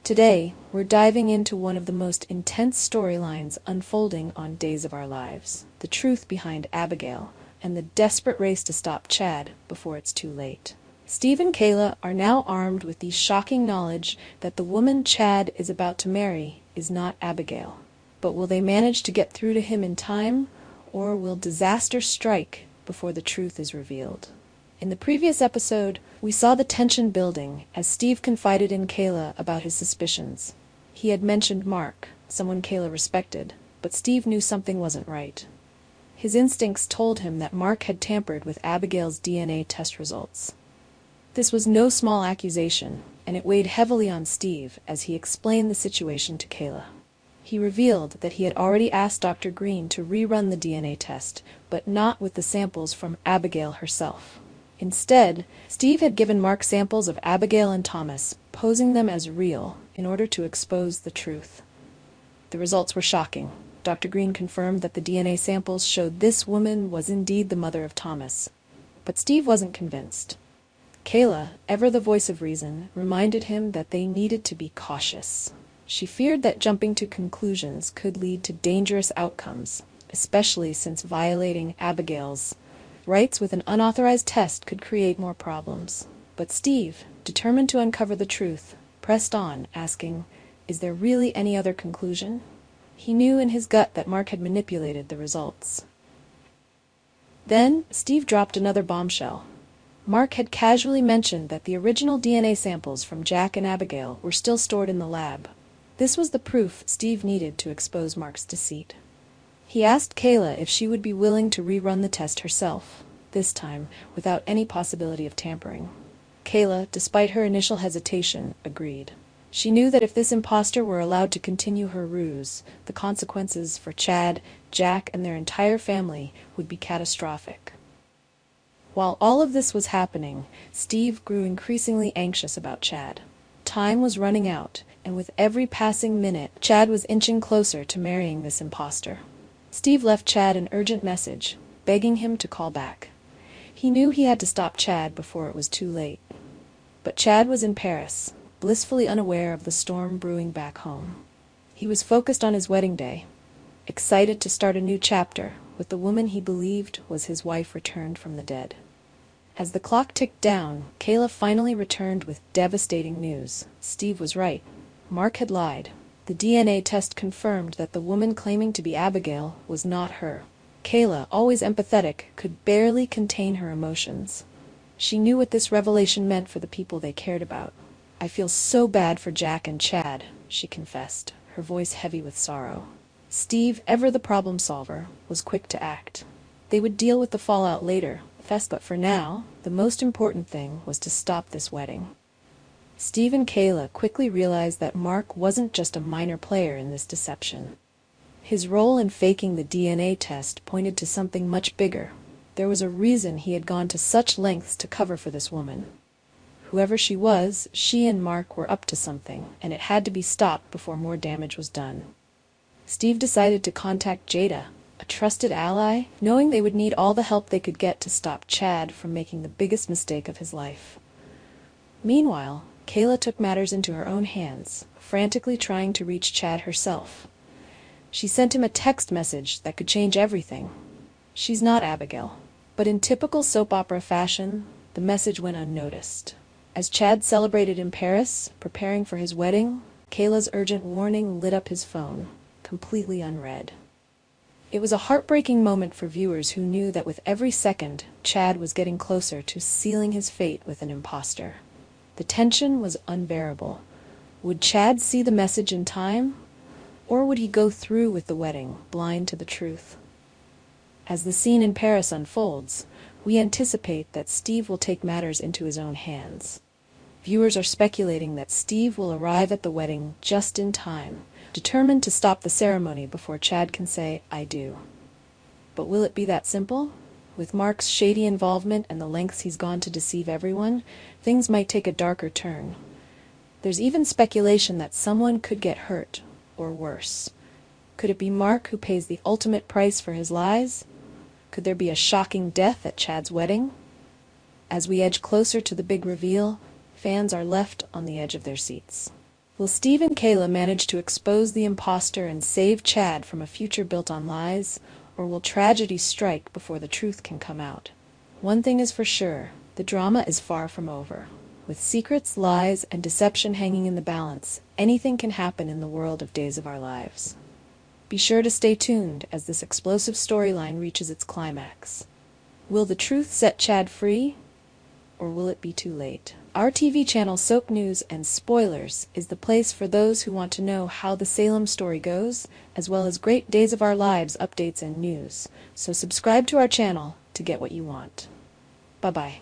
Today, we're diving into one of the most intense storylines unfolding on Days of Our Lives, the truth behind Abigail, and the desperate race to stop Chad before it's too late. Steve and Kayla are now armed with the shocking knowledge that the woman Chad is about to marry is not Abigail. But will they manage to get through to him in time, or will disaster strike before the truth is revealed? In the previous episode, we saw the tension building as Steve confided in Kayla about his suspicions. He had mentioned Mark, someone Kayla respected, but Steve knew something wasn't right. His instincts told him that Mark had tampered with Abigail's DNA test results. This was no small accusation, and it weighed heavily on Steve as he explained the situation to Kayla. He revealed that he had already asked Dr. Green to rerun the DNA test, but not with the samples from Abigail herself. Instead, Steve had given Mark samples of Abigail and Thomas, posing them as real in order to expose the truth. The results were shocking. Dr. Green confirmed that the DNA samples showed this woman was indeed the mother of Thomas. But Steve wasn't convinced. Kayla, ever the voice of reason, reminded him that they needed to be cautious. She feared that jumping to conclusions could lead to dangerous outcomes, especially since violating Abigail's rights with an unauthorized test could create more problems. But Steve, determined to uncover the truth, pressed on, asking, "Is there really any other conclusion?" He knew in his gut that Mark had manipulated the results. Then, Steve dropped another bombshell. Mark had casually mentioned that the original DNA samples from Jack and Abigail were still stored in the lab. This was the proof Steve needed to expose Mark's deceit. He asked Kayla if she would be willing to rerun the test herself, this time without any possibility of tampering. Kayla, despite her initial hesitation, agreed. She knew that if this impostor were allowed to continue her ruse, the consequences for Chad, Jack, and their entire family would be catastrophic. While all of this was happening, Steve grew increasingly anxious about Chad. Time was running out, and with every passing minute, Chad was inching closer to marrying this impostor. Steve left Chad an urgent message, begging him to call back. He knew he had to stop Chad before it was too late. But Chad was in Paris, blissfully unaware of the storm brewing back home. He was focused on his wedding day, excited to start a new chapter with the woman he believed was his wife returned from the dead. As the clock ticked down, Kayla finally returned with devastating news. Steve was right. Mark had lied. The DNA test confirmed that the woman claiming to be Abigail was not her. Kayla, always empathetic, could barely contain her emotions. She knew what this revelation meant for the people they cared about. "I feel so bad for Jack and Chad," she confessed, her voice heavy with sorrow. Steve, ever the problem solver, was quick to act. They would deal with the fallout later, but for now, the most important thing was to stop this wedding. Steve and Kayla quickly realized that Mark wasn't just a minor player in this deception. His role in faking the DNA test pointed to something much bigger. There was a reason he had gone to such lengths to cover for this woman. Whoever she was, she and Mark were up to something, and it had to be stopped before more damage was done. Steve decided to contact Jada, a trusted ally, knowing they would need all the help they could get to stop Chad from making the biggest mistake of his life. Meanwhile, Kayla took matters into her own hands, frantically trying to reach Chad herself. She sent him a text message that could change everything. "She's not Abigail." But in typical soap opera fashion, the message went unnoticed. As Chad celebrated in Paris, preparing for his wedding, Kayla's urgent warning lit up his phone, completely unread. It was a heartbreaking moment for viewers who knew that with every second, Chad was getting closer to sealing his fate with an impostor. The tension was unbearable. Would Chad see the message in time? Or would he go through with the wedding, blind to the truth? As the scene in Paris unfolds, we anticipate that Steve will take matters into his own hands. Viewers are speculating that Steve will arrive at the wedding just in time, determined to stop the ceremony before Chad can say, "I do." But will it be that simple? With Mark's shady involvement and the lengths he's gone to deceive everyone, things might take a darker turn. There's even speculation that someone could get hurt, or worse. Could it be Mark who pays the ultimate price for his lies? Could there be a shocking death at Chad's wedding? As we edge closer to the big reveal, fans are left on the edge of their seats. Will Steve and Kayla manage to expose the impostor and save Chad from a future built on lies, or will tragedy strike before the truth can come out? One thing is for sure, the drama is far from over. With secrets, lies, and deception hanging in the balance, anything can happen in the world of Days of Our Lives. Be sure to stay tuned as this explosive storyline reaches its climax. Will the truth set Chad free, or will it be too late? Our TV channel Soap News and Spoilers is the place for those who want to know how the Salem story goes, as well as great Days of Our Lives updates and news. So subscribe to our channel to get what you want. Bye-bye.